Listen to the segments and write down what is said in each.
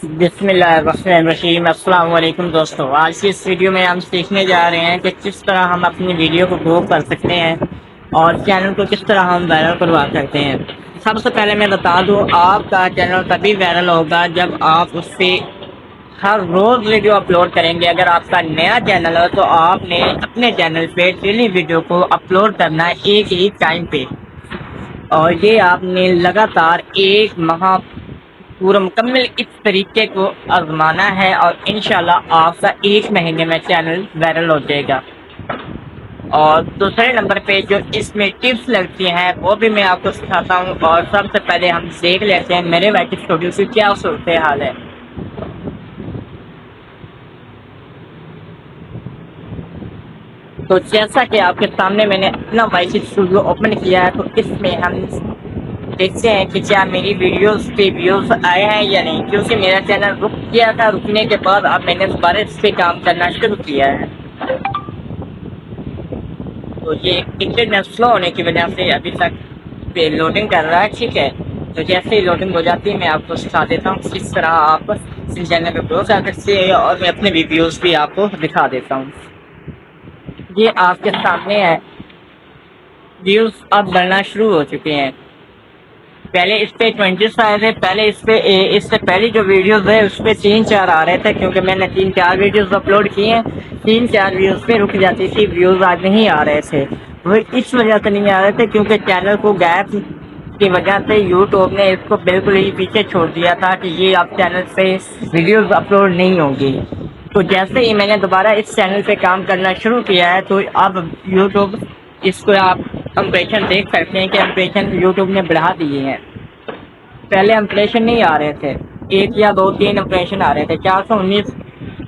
بسم اللہ الرحمن الرحیم۔ السلام علیکم دوستو، آج کی اس ویڈیو میں ہم سیکھنے جا رہے ہیں کہ کس طرح ہم اپنی ویڈیو کو گرو کر سکتے ہیں اور چینل کو کس طرح ہم وائرل کروا سکتے ہیں۔ سب سے پہلے میں بتا دوں، آپ کا چینل تبھی وائرل ہوگا جب آپ اس پہ ہر روز ویڈیو اپلوڈ کریں گے۔ اگر آپ کا نیا چینل ہے تو آپ نے اپنے چینل پہ ڈیلی ویڈیو کو اپلوڈ کرنا ہے ایک ہی ٹائم پہ، اور یہ آپ نے لگاتار ایک ماہ پورا مکمل اس طریقے کو آزمانا ہے، اور انشاءاللہ آپ کا ایک مہینے میں چینل وائرل ہو جائے گا۔ اور دوسرے نمبر پہ جو اس میں ٹپس لگتی ہیں وہ بھی میں آپ کو سکھاتا ہوں، اور سب سے پہلے ہم دیکھ لیتے ہیں میرے وائٹ اسٹوڈیو کی کیا صورتحال ہے۔ تو جیسا کہ آپ کے سامنے میں نے اپنا وائس اسٹوڈیو اوپن کیا ہے، تو اس میں ہم دیکھتے ہیں کہ کیا میری ویڈیوز پہ ویوز آئے ہیں یا نہیں، کیونکہ میرا چینل رک گیا تھا۔ رکنے کے بعد اب میں نے دوبارہ اس پہ کام کرنا شروع کیا ہے، تو یہ انٹرنیٹ سلو ہونے کی وجہ سے ابھی تک پہ لوڈنگ کر رہا ہے۔ ٹھیک ہے، تو جیسے ہی لوڈنگ ہو جاتی ہے میں آپ کو سکھا دیتا ہوں کس طرح آپ اس چینل پہ گرو کر سکتے ہیں، اور میں اپنے ویڈیوز بھی آپ کو دکھا دیتا ہوں۔ یہ آپ کے سامنے ہے، ویوز اب بڑھنا شروع ہو چکے ہیں۔ پہلے اس پہ 20 آئے تھے، پہلے اس سے پہلی جو ویڈیوز ہے اس پہ 3-4 آ رہے تھے، کیونکہ میں نے 3-4 ویڈیوز اپلوڈ کی ہیں۔ 3-4 ویوز پہ رک جاتی تھی، ویوز آج نہیں آ رہے تھے۔ وہ اس وجہ سے نہیں آ رہے تھے کیونکہ چینل کو گیپ کی وجہ سے یوٹیوب نے اس کو بالکل ہی پیچھے چھوڑ دیا تھا کہ یہ اب چینل پہ ویڈیوز اپلوڈ نہیں ہوں گی۔ تو جیسے ہی میں نے دوبارہ اس چینل پہ کام کرنا شروع کیا ہے، تو اب یوٹیوب اس کو آپ امپریشن دیکھ سکتے ہیں کہ امپریشن یوٹیوب نے بڑھا دیے ہیں۔ پہلے امپریشن نہیں آ رہے تھے، 1 یا 2-3 امپریشن آ رہے تھے، 419،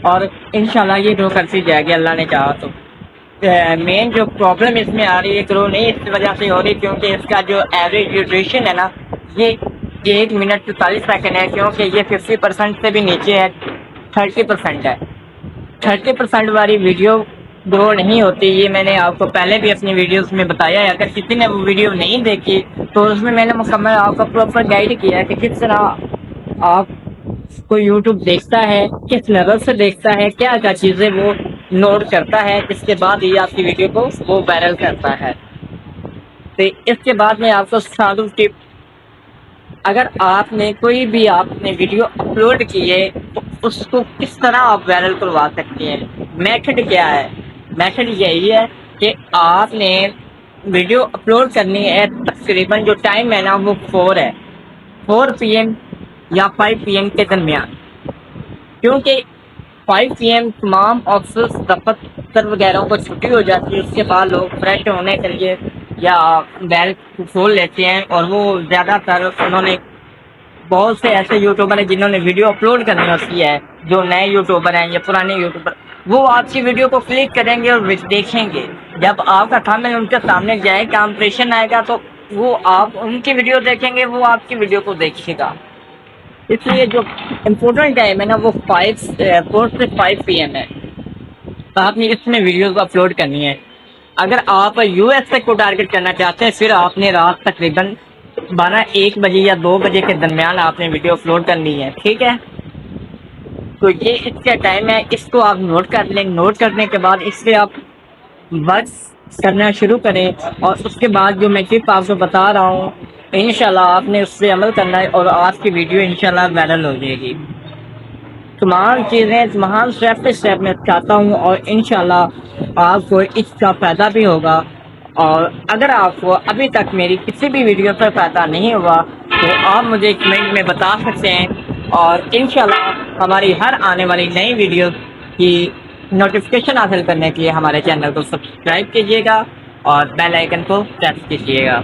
اور انشاءاللہ یہ گرو کرتی جائے گی اللہ نے چاہا تو۔ مین جو پرابلم اس میں آ رہی ہے گرو نہیں اس وجہ سے ہو رہی کیونکہ اس کا جو ایوریج ڈیوریشن ہے نا، یہ 1 منٹ 44 سیکنڈ ہے، کیونکہ یہ 50% سے بھی نیچے ہے، 30% ہے۔ 30% والی ویڈیو گرو نہیں ہوتی، یہ میں نے آپ کو پہلے بھی اپنی ویڈیوز میں بتایا ہے۔ اگر کسی نے وہ ویڈیو نہیں دیکھی تو اس میں نے مکمل آپ کو پراپر گائیڈ کیا ہے کہ کس طرح آپ کو یوٹیوب دیکھتا ہے، کس نظر سے دیکھتا ہے، کیا کیا چیزیں وہ نوٹ کرتا ہے، جس کے بعد ہی آپ کی ویڈیو کو وہ وائرل کرتا ہے۔ تو اس کے بعد میں آپ کو سکھا دوں ٹپ، اگر آپ نے کوئی بھی آپ نے ویڈیو اپلوڈ کی ہے تو اس کو کس طرح آپ وائرل کروا سکتے ہیں۔ میتھڈ کیا ہے؟ میتھڈ یہی ہے کہ آپ نے ویڈیو اپلوڈ کرنی ہے، تقریباً جو ٹائم ہے نا وہ 4 PM یا 5 PM کے درمیان، کیونکہ 5 PM تمام آفس دفتر وغیرہ کو چھٹی ہو جاتی ہے، اس کے بعد لوگ فریش ہونے کے لیے یا بیل کھول لیتے ہیں، اور وہ زیادہ تر انہوں نے بہت سے ایسے یوٹیوبر ہیں جنہوں نے ویڈیو اپلوڈ کرنی ہوتی ہے، جو نئے یوٹیوبر ہیں یا پرانے یوٹیوبر، وہ آپ کی ویڈیو کو کلک کریں گے اور دیکھیں گے۔ جب آپ کا تھمبنیل ان کے سامنے جائے گا، امپریشن آئے گا، تو وہ آپ ان کی ویڈیو دیکھیں گے، وہ آپ کی ویڈیو کو دیکھے گا۔ اس لیے جو امپورٹنٹ ٹائم ہے نا وہ 4 سے 5 PM ہے، تو آپ نے اس میں ویڈیوز اپلوڈ کرنی ہے۔ اگر آپ US کو ٹارگٹ کرنا چاہتے ہیں، پھر آپ نے رات تقریباً 1 بجے یا 2 بجے کے درمیان آپ نے ویڈیو اپلوڈ کرنی ہے۔ ٹھیک ہے، تو یہ اس کا ٹائم ہے، اس کو آپ نوٹ کر لیں۔ نوٹ کرنے کے بعد اس سے آپ ورک کرنا شروع کریں، اور اس کے بعد جو میں ٹپ آپ کو بتا رہا ہوں انشاءاللہ آپ نے اس پہ عمل کرنا ہے، اور آپ کی ویڈیو انشاءاللہ وائرل ہو جائے گی۔ تمام چیزیں تمام اسٹیپ بائی اسٹیپ میں چاہتا ہوں، اور انشاءاللہ آپ کو اس کا فائدہ بھی ہوگا۔ اور اگر آپ کو ابھی تک میری کسی بھی ویڈیو پر فائدہ نہیں ہوا تو آپ مجھے کمنٹ میں بتا سکتے ہیں، اور انشاءاللہ ہماری ہر آنے والی نئی ویڈیو کی نوٹیفیکیشن حاصل کرنے کے لیے ہمارے چینل کو سبسکرائب کیجیے گا اور بیل آئیکن کو پریس کیجیے گا۔